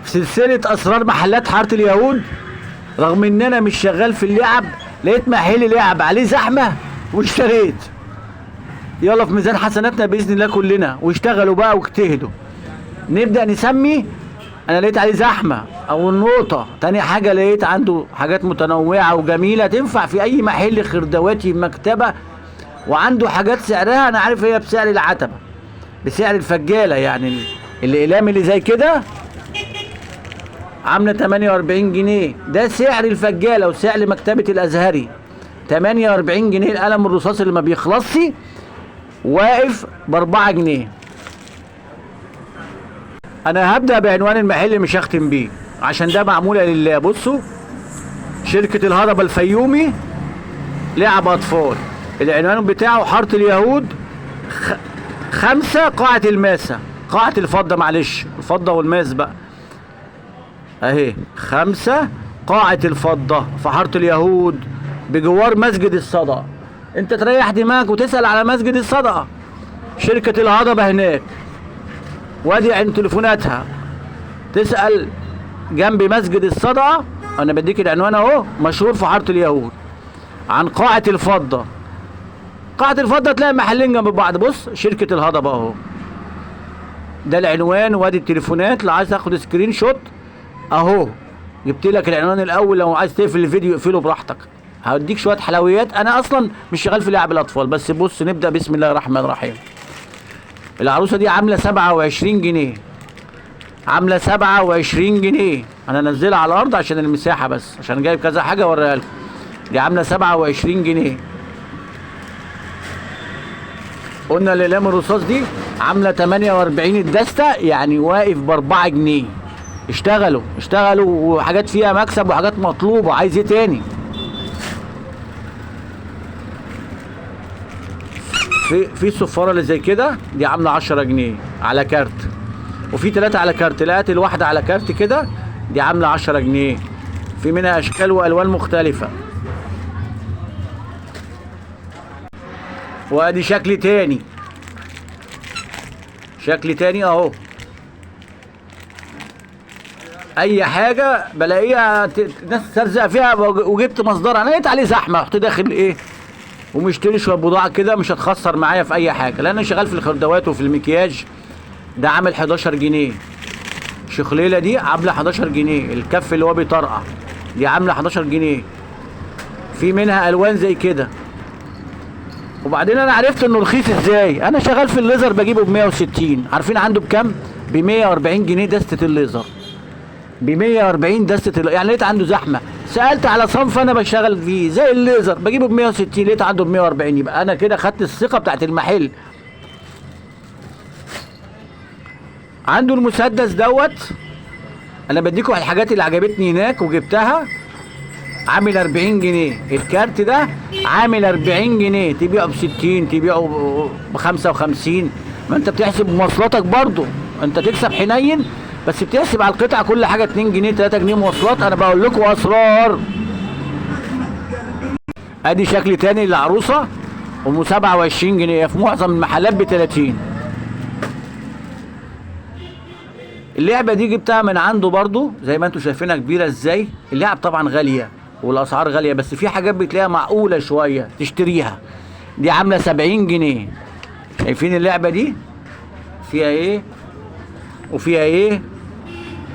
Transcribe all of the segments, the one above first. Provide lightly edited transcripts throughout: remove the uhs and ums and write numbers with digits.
في سلسله اسرار محلات حاره اليهود. رغم ان انا مش شغال في اللعب، لقيت محل لعب عليه زحمه واشتريت. يلا في ميزان حسناتنا باذن الله كلنا، واشتغلوا بقى واجتهدوا. نبدا نسمي. انا لقيت عليه زحمه او النقطه. تاني حاجه لقيت عنده حاجات متنوعه وجميله تنفع في اي محل خردواتي مكتبه، وعنده حاجات سعرها انا عارف هي بسعر العتبه، بسعر الفجاله. يعني الاقلام اللي زي كده عامله 48 جنيه، ده سعر الفجاله وسعر مكتبه الازهري. 48 جنيه القلم الرصاص اللي ما بيخلصش، واقف ب4 جنيه. انا هبدأ بعنوان المحل مش هختم بيه، عشان ده معمولة لله. بصوا، شركة الهضبة الفيومي لعب اطفال. العنوان بتاعه حارة اليهود 5 قاعة الماسة، قاعة الفضة، معلش الفضة والماس بقى اهي. 5 قاعة الفضة في حارة اليهود بجوار مسجد الصدقة. انت تريح دماغك وتسأل على مسجد الصدقة، شركة الهضبة هناك، وادي عند تليفوناتها. تسأل جنب مسجد الصدقة، انا بديك العنوان اهو، مشهور في حارة اليهود عن قاعة الفضة. قاعة الفضة تلاقي محلين جنب بعض. بص، شركة الهضبة اهو، ده العنوان وادي التليفونات. لو عايز تاخد سكرين شوت اهو، جبت لك العنوان الاول. لو عايز تقفل الفيديو اقفله براحتك. هديك شوية حلويات. انا اصلا مش شغال في لعب الاطفال، بس بص نبدأ بسم الله الرحمن الرحيم. العروسة دي عاملة 27 جنيه، عاملة 27 جنيه. انا انزلها على الارض عشان المساحة، بس عشان جايب كذا حاجة اوريها لكم. دي عاملة 27 جنيه. قلنا الاقلام الرصاص دي عاملة 48 الدستة، يعني واقف ب4 جنيه. اشتغلوا وحاجات فيها مكسب وحاجات مطلوبة. عايز ايه تاني؟ في الصفارة اللي زي كده دي عاملة 10 جنيه على كارت، وفي 3 على كارت. لقيت الواحدة على كارت كده دي عاملة 10 جنيه. في منها اشكال والوان مختلفة. وادي شكل تاني اهو. اي حاجة بلاقيها ناس ترزق فيها وجبت مصدرها. انا لقيت عليه زحمة، رحت داخل ايه ومشتري شويه بضاعه كده، مش هتخسر معايا في اي حاجه، لان انا شغال في الخردوات وفي المكياج. ده عامل 11 جنيه. شخليله دي عامله 11 جنيه. الكف اللي هو بيطرقع دي عامله 11 جنيه. في منها الوان زي كده. وبعدين انا عرفت انه رخيص ازاي. انا شغال في الليزر بجيبه ب 160. عارفين عنده بكام؟ ب 140 جنيه دستة الليزر، ب 140 دستة يعني لقيت عنده زحمه. سالت على صنف انا بشتغل فيه زي الليزر بجيبه ب 160، لقيت عنده ب 140. يبقى انا كده خدت الثقه بتاعت المحل. عنده المسدس دوت. انا بديكم على الحاجات اللي عجبتني هناك وجبتها. عامل 40 جنيه الكارت ده، عامل 40 جنيه. تبيعه ب 60، تبيعه ب 55. ما انت بتحسب مواصلاتك برضو. انت تكسب حنين، بس بتحسب على القطعه كل حاجه 2 جنيه 3 جنيه مواصلات. انا بقول لكم اسرار. ادي شكل تاني للعروسه ام 27 جنيه. في معظم المحلات ب 30. اللعبه دي جبتها من عنده برضو، زي ما انتم شايفينها كبيره ازاي. اللعب طبعا غاليه والاسعار غاليه، بس في حاجات بتلاقيها معقوله شويه تشتريها. دي عامله 70 جنيه. شايفين اللعبه دي فيها ايه وفيها ايه؟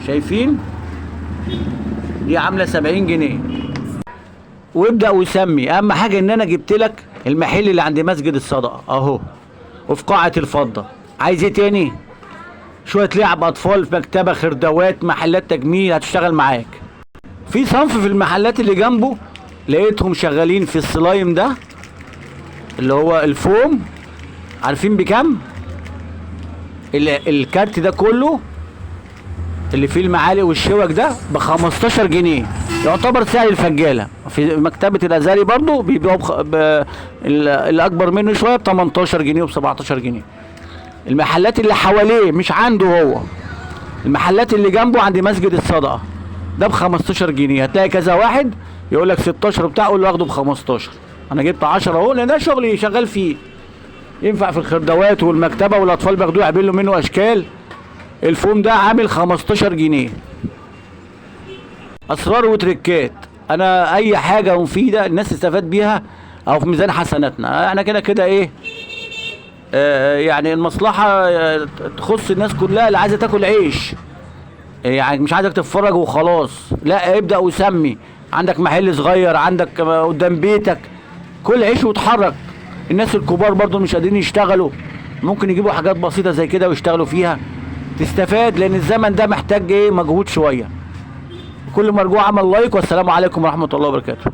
شايفين؟ دي عامله 70 جنيه. وابدأ وسمي. اهم حاجه ان انا جبت لك المحل اللي عند مسجد الصدقه اهو، وفي قاعه الفضه. عايز ايه تاني؟ شويه لعب اطفال، في مكتبه، خردوات، محلات تجميل هتشتغل معاك. في صنف في المحلات اللي جنبه لقيتهم شغالين في السلايم ده اللي هو الفوم. عارفين بكام؟ الكارت ده كله اللي فيه المعالق والشوك ده ب 15 جنيه. يعتبر سعر الفجاله. في مكتبه الازهري برضو بيبيعوا الاكبر منه شويه ب 18 جنيه وب 17 جنيه. المحلات اللي حواليه مش عنده هو، المحلات اللي جنبه عند مسجد الصدقه ده ب 15 جنيه. هتلاقي كذا واحد يقول لك 16 بتاع، قول له واخده ب 15. انا جبت 10 اهو، لان ده شغلي شغال فيه. ينفع في الخردوات والمكتبه، والاطفال بياخدوه يعملوا منه اشكال. الفوم ده عامل 15 جنيه. اسرار وتركات. انا اي حاجه مفيده الناس تستفاد بيها او في ميزان حسناتنا، احنا كده كده ايه، يعني المصلحه تخص الناس كلها اللي عايزه تاكل عيش، يعني مش عايزك تتفرج وخلاص، لا ابدا وسمي. عندك محل صغير، عندك قدام بيتك، كل عيش واتحرك. الناس الكبار برضو مش قادرين يشتغلوا، ممكن يجيبوا حاجات بسيطه زي كده ويشتغلوا فيها، تستفاد، لان الزمن ده محتاج ايه، مجهود شويه. كل مرجوع عمل لايك، والسلام عليكم ورحمه الله وبركاته.